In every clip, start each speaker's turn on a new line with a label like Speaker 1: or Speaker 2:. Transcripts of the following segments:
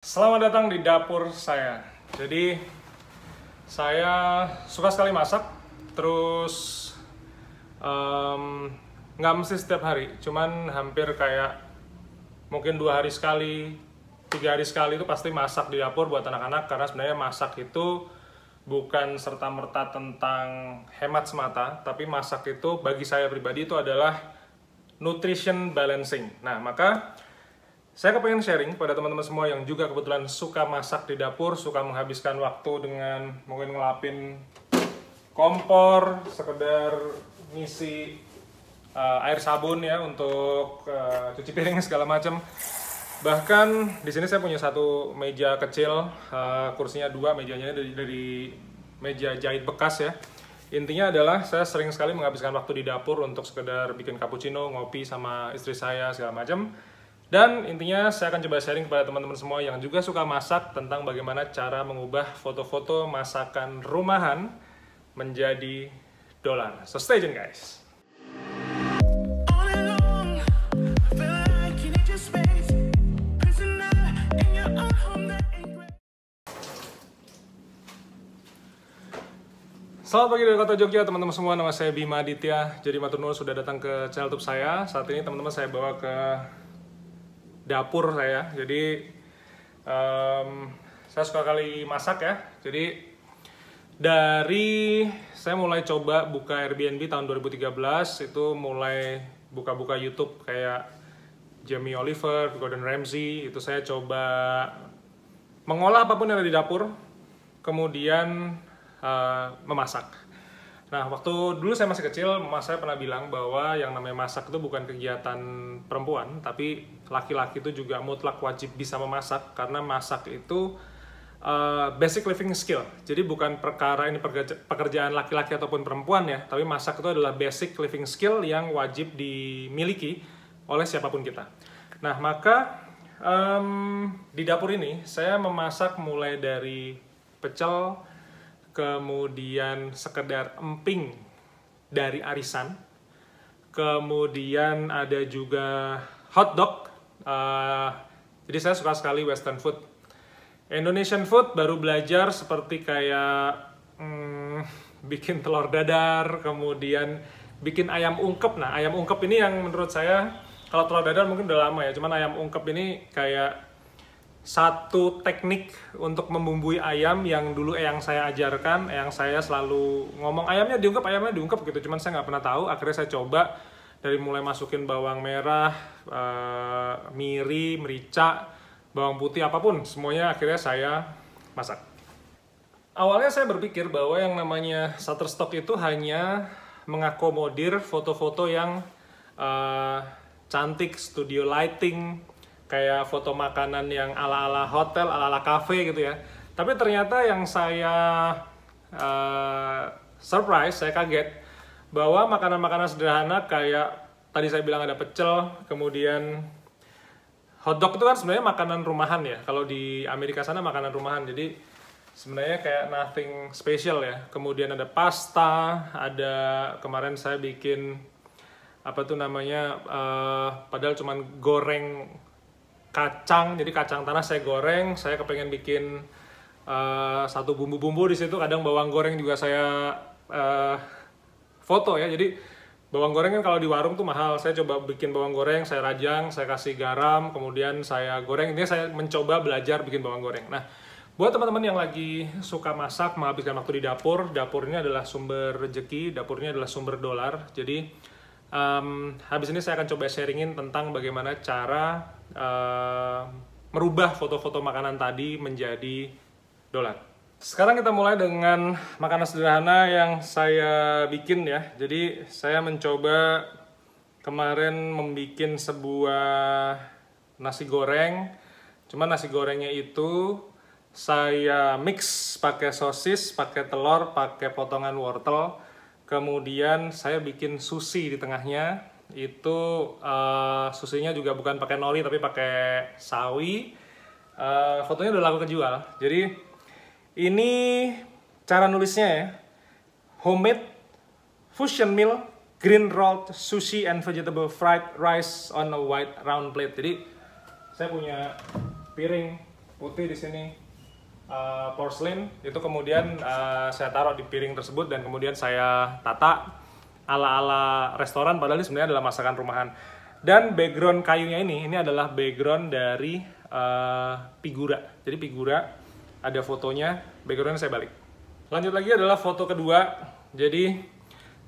Speaker 1: Selamat datang di dapur saya. Jadi saya suka sekali masak, terus nggak mesti setiap hari, cuman hampir kayak mungkin 2 hari sekali, 3 hari sekali itu pasti masak di dapur buat anak-anak. Karena sebenarnya masak itu bukan serta-merta tentang hemat semata, tapi masak itu bagi saya pribadi itu adalah nutrition balancing. Nah, maka saya kepengen sharing pada teman-teman semua yang juga kebetulan suka masak di dapur, suka menghabiskan waktu dengan mungkin ngelapin kompor, sekedar ngisi air sabun ya untuk cuci piring segala macam. Bahkan di sini saya punya satu meja kecil, kursinya 2, mejanya dari meja jahit bekas ya. Intinya adalah saya sering sekali menghabiskan waktu di dapur untuk sekedar bikin cappuccino, ngopi sama istri saya segala macam. Dan intinya saya akan coba sharing kepada teman-teman semua yang juga suka masak tentang bagaimana cara mengubah foto-foto masakan rumahan menjadi dolar. So stay tuned guys. Selamat pagi dari kota Jogja teman-teman semua, nama saya Bima Aditya. Jadi matur nuwun sudah datang ke channel YouTube saya. Saat ini teman-teman saya bawa ke dapur saya. Jadi saya suka kali masak ya. Jadi dari saya mulai coba buka Airbnb tahun 2013, itu mulai buka-buka YouTube kayak Jamie Oliver, Gordon Ramsay. Itu saya coba mengolah apapun yang ada di dapur, kemudian memasak. Nah, waktu dulu saya masih kecil, mama saya pernah bilang bahwa yang namanya masak itu bukan kegiatan perempuan, tapi laki-laki itu juga mutlak wajib bisa memasak, karena masak itu basic living skill. Jadi bukan perkara ini pekerjaan laki-laki ataupun perempuan ya, tapi masak itu adalah basic living skill yang wajib dimiliki oleh siapapun kita. Nah, maka di dapur ini saya memasak mulai dari pecel, kemudian sekedar emping dari arisan, kemudian ada juga hotdog. Jadi saya suka sekali western food. Indonesian food baru belajar seperti kayak bikin telur dadar, kemudian bikin ayam ungkep. Nah, ayam ungkep ini yang menurut saya, kalau telur dadar mungkin udah lama ya, cuman ayam ungkep ini kayak satu teknik untuk membumbui ayam yang dulu eyang saya ajarkan. Eyang saya selalu ngomong ayamnya diungkep gitu, cuman saya nggak pernah tahu. Akhirnya saya coba dari mulai masukin bawang merah, miri, merica, bawang putih, apapun semuanya akhirnya saya masak. Awalnya saya berpikir bahwa yang namanya Shutterstock itu hanya mengakomodir foto-foto yang cantik, studio lighting, kayak foto makanan yang ala-ala hotel, ala-ala cafe gitu ya. Tapi ternyata yang saya surprise, saya kaget, bahwa makanan-makanan sederhana kayak tadi saya bilang ada pecel, kemudian hotdog itu kan sebenarnya makanan rumahan ya. Kalau di Amerika sana makanan rumahan, jadi sebenarnya kayak nothing special ya. Kemudian ada pasta, ada kemarin saya bikin apa tuh namanya, padahal cuman goreng kacang, jadi kacang tanah saya goreng. Saya kepengen bikin satu bumbu-bumbu di situ. Kadang bawang goreng juga saya foto ya. Jadi bawang goreng kan kalau di warung tuh mahal. Saya coba bikin bawang goreng, saya rajang, saya kasih garam, kemudian saya goreng. Ini saya mencoba belajar bikin bawang goreng. Nah, buat teman-teman yang lagi suka masak, menghabiskan waktu di dapur, dapur ini adalah sumber rezeki, dapur ini adalah sumber dolar. Jadi habis ini saya akan coba sharingin tentang bagaimana cara merubah foto-foto makanan tadi menjadi dolar. Sekarang kita mulai dengan makanan sederhana yang saya bikin ya. Jadi saya mencoba kemarin membuat sebuah nasi goreng. Cuman nasi gorengnya itu saya mix pakai sosis, pakai telur, pakai potongan wortel. Kemudian saya bikin sushi di tengahnya. Itu susinya juga bukan pakai nori tapi pakai sawi. Fotonya udah laku kejual. Jadi ini cara nulisnya ya. Homemade fusion meal, green rolled sushi and vegetable fried rice on a white round plate. Jadi saya punya piring putih di sini porcelain, itu kemudian saya taruh di piring tersebut dan kemudian saya tata ala-ala restoran, padahal ini sebenarnya adalah masakan rumahan. Dan background kayunya ini adalah background dari figura. Jadi figura ada fotonya, backgroundnya saya balik. Lanjut lagi adalah foto kedua. Jadi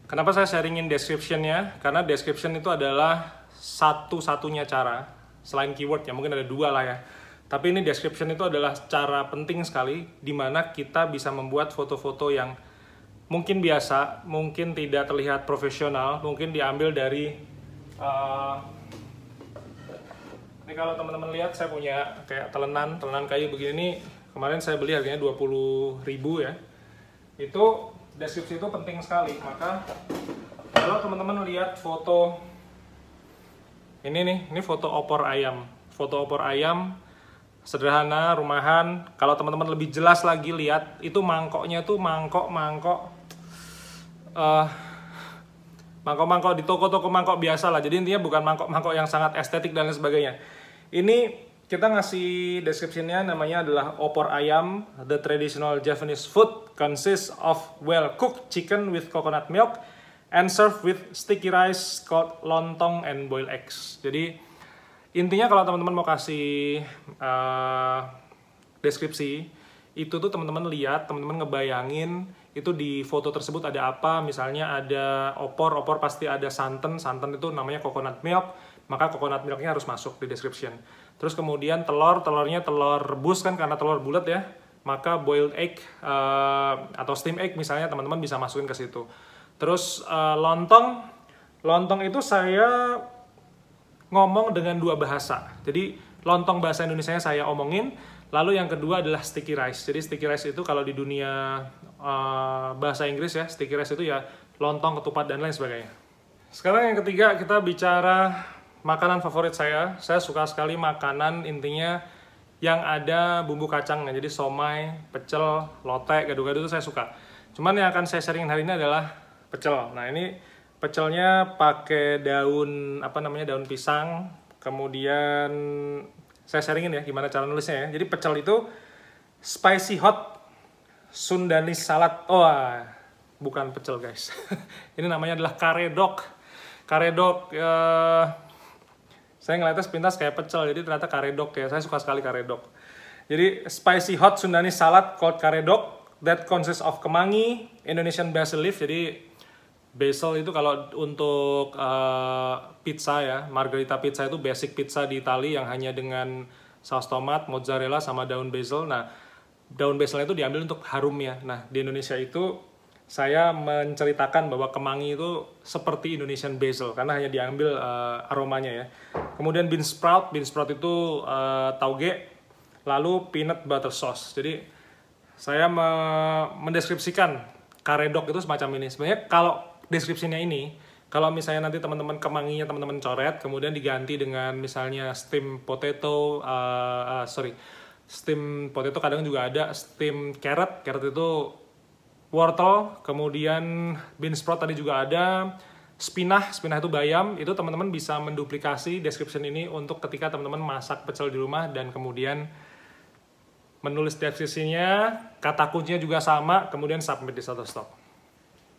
Speaker 1: kenapa saya sharingin description-nya? Karena description itu adalah satu-satunya cara, selain keyword ya, mungkin ada dua lah ya. Tapi ini description itu adalah cara penting sekali di mana kita bisa membuat foto-foto yang mungkin biasa, mungkin tidak terlihat profesional, mungkin diambil dari ini kalau teman-teman lihat saya punya kayak telenan kayu begini nih, kemarin saya beli harganya 20.000 ya. Itu deskripsi itu penting sekali. Maka kalau teman-teman lihat foto ini nih, ini foto opor ayam. Foto opor ayam sederhana, rumahan. Kalau teman-teman lebih jelas lagi lihat, itu mangkoknya tuh mangkok di toko-toko mangkok biasa lah. Jadi intinya bukan mangkok-mangkok yang sangat estetik dan lain sebagainya. Ini kita ngasih description-nya, namanya adalah opor ayam. The traditional Japanese food consists of well-cooked chicken with coconut milk and served with sticky rice called lontong and boiled eggs. Jadi intinya kalau teman-teman mau kasih deskripsi, itu tuh teman-teman lihat, teman-teman ngebayangin itu di foto tersebut ada apa. Misalnya ada opor pasti ada santan itu namanya coconut milk, maka coconut milknya harus masuk di description. Terus kemudian telurnya telur rebus kan, karena telur bulat ya, maka boiled egg atau steam egg misalnya teman-teman bisa masukin ke situ. Terus lontong itu saya ngomong dengan dua bahasa. Jadi lontong bahasa Indonesianya saya omongin, lalu yang kedua adalah sticky rice. Jadi sticky rice itu kalau di dunia bahasa Inggris ya, sticky rice itu ya lontong, ketupat dan lain sebagainya. Sekarang yang ketiga kita bicara makanan favorit saya. Saya suka sekali makanan intinya yang ada bumbu kacangnya. Jadi somai, pecel, lotek, gado-gado itu saya suka. Cuman yang akan saya sharingin hari ini adalah pecel. Nah ini pecelnya pakai daun daun pisang. Kemudian saya sharingin ya gimana cara nulisnya ya. Jadi pecel itu spicy hot Sundanese salad. Oh, bukan pecel guys. Ini namanya adalah karedok. Karedok saya ngeliatnya sepintas kayak pecel, jadi ternyata karedok ya. Saya suka sekali karedok. Jadi spicy hot Sundanese salad called karedok that consists of kemangi, Indonesian basil leaf. Jadi basil itu kalau untuk pizza ya, margherita pizza itu basic pizza di Itali yang hanya dengan saus tomat, mozzarella, sama daun basil. Nah, daun basilnya itu diambil untuk harumnya. Nah, di Indonesia itu saya menceritakan bahwa kemangi itu seperti Indonesian basil karena hanya diambil aromanya ya. Kemudian bean sprout itu tauge, lalu peanut butter sauce. Jadi saya mendeskripsikan karedok itu semacam ini. Sebenarnya kalau deskripsinya ini, kalau misalnya nanti teman-teman kemanginya teman-teman coret, kemudian diganti dengan misalnya steam potato, steam potato kadang juga ada, steam carrot itu wortel, kemudian bean sprout tadi juga ada, spinach itu bayam. Itu teman-teman bisa menduplikasi description ini untuk ketika teman-teman masak pecel di rumah dan kemudian menulis deskripsinya, kata kuncinya juga sama, kemudian submit di Shutterstock.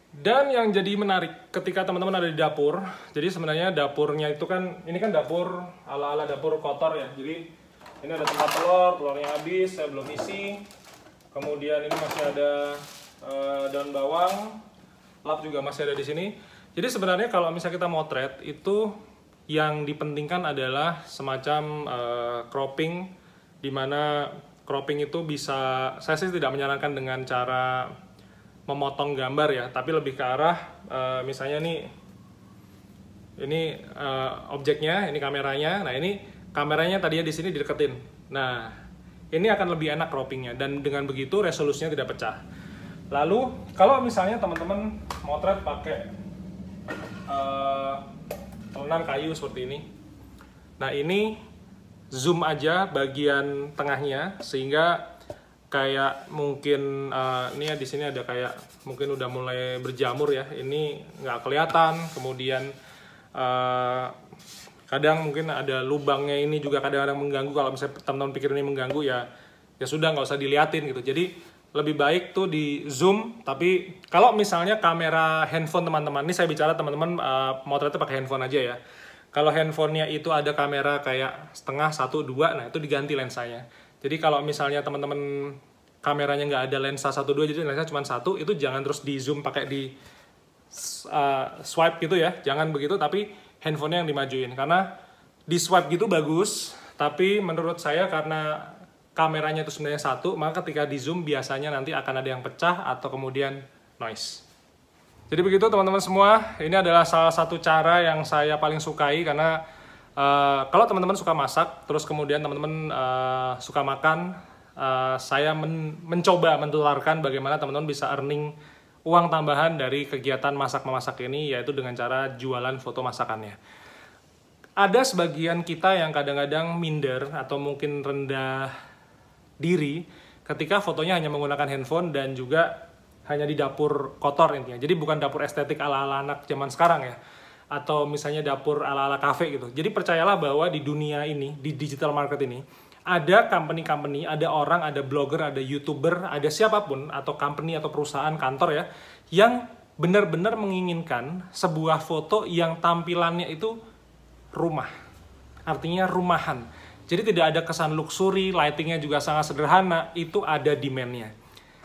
Speaker 1: Dan yang jadi menarik ketika teman-teman ada di dapur, jadi sebenarnya dapurnya itu kan, ini kan dapur ala-ala dapur kotor ya. Jadi ini ada tempat telurnya habis, saya belum isi. Kemudian ini masih ada daun bawang, lap juga masih ada di sini. Jadi sebenarnya kalau misalnya kita motret itu yang dipentingkan adalah semacam cropping, di mana cropping itu bisa, saya sih tidak menyarankan dengan cara memotong gambar ya, tapi lebih ke arah misalnya nih ini objeknya, ini kameranya. Nah ini kameranya tadinya di sini dideketin. Nah ini akan lebih enak croppingnya dan dengan begitu resolusinya tidak pecah. Lalu kalau misalnya teman-teman motret pakai telenan kayu seperti ini, nah ini zoom aja bagian tengahnya sehingga kayak mungkin ini ya di sini ada kayak mungkin udah mulai berjamur ya, ini nggak kelihatan. Kemudian kadang mungkin ada lubangnya, ini juga kadang-kadang mengganggu. Kalau misalnya teman-teman pikir ini mengganggu ya ya sudah nggak usah diliatin gitu. Jadi lebih baik tuh di zoom. Tapi kalau misalnya kamera handphone teman-teman, ini saya bicara teman-teman motretnya pakai handphone aja ya. Kalau handphonenya itu ada kamera kayak setengah, 1, 2, nah itu diganti lensanya. Jadi kalau misalnya teman-teman kameranya nggak ada lensa 1, 2, jadi lensa cuma 1, itu jangan terus di zoom pakai di swipe gitu ya, jangan begitu, tapi handphonenya yang dimajuin. Karena di swipe gitu bagus, tapi menurut saya karena kameranya itu sebenarnya 1, maka ketika di zoom biasanya nanti akan ada yang pecah atau kemudian noise. Jadi begitu teman-teman semua, ini adalah salah satu cara yang saya paling sukai karena kalau teman-teman suka masak, terus kemudian teman-teman suka makan, saya mencoba menularkan bagaimana teman-teman bisa earning uang tambahan dari kegiatan masak-memasak ini, yaitu dengan cara jualan foto masakannya. Ada sebagian kita yang kadang-kadang minder atau mungkin rendah diri ketika fotonya hanya menggunakan handphone dan juga hanya di dapur kotor intinya. Jadi bukan dapur estetik ala-ala anak zaman sekarang ya, atau misalnya dapur ala-ala kafe gitu. Jadi percayalah bahwa di dunia ini, di digital market ini, ada company-company, ada orang, ada blogger, ada YouTuber, ada siapapun, atau company atau perusahaan kantor ya, yang benar-benar menginginkan sebuah foto yang tampilannya itu rumah. Artinya rumahan. Jadi tidak ada kesan luxury, lightingnya juga sangat sederhana, itu ada demand-nya.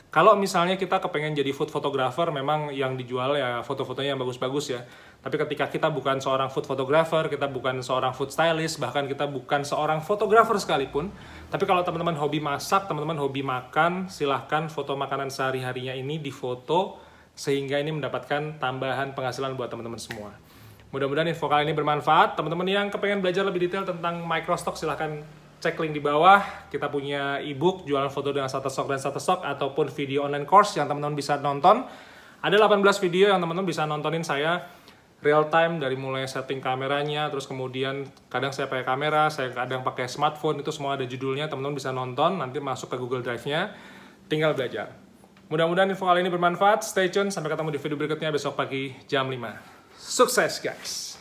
Speaker 1: Kalau misalnya kita kepengen jadi food photographer, memang yang dijual ya foto-fotonya yang bagus-bagus ya. Tapi ketika kita bukan seorang food photographer, kita bukan seorang food stylist, bahkan kita bukan seorang fotografer sekalipun, tapi kalau teman-teman hobi masak, teman-teman hobi makan, silahkan foto makanan sehari-harinya ini difoto, sehingga ini mendapatkan tambahan penghasilan buat teman-teman semua. Mudah-mudahan info kali ini bermanfaat. Teman-teman yang kepengen belajar lebih detail tentang microstock, silahkan cek link di bawah. Kita punya ebook jualan foto dengan Shutterstock dan Shutterstock, ataupun video online course yang teman-teman bisa nonton. Ada 18 video yang teman-teman bisa nontonin saya real time, dari mulai setting kameranya, terus kemudian kadang saya pakai kamera, saya kadang pakai smartphone, itu semua ada judulnya, teman-teman bisa nonton, nanti masuk ke Google Drive-nya, tinggal belajar. Mudah-mudahan info kali ini bermanfaat. Stay tune, sampai ketemu di video berikutnya besok pagi jam 5. Sukses guys!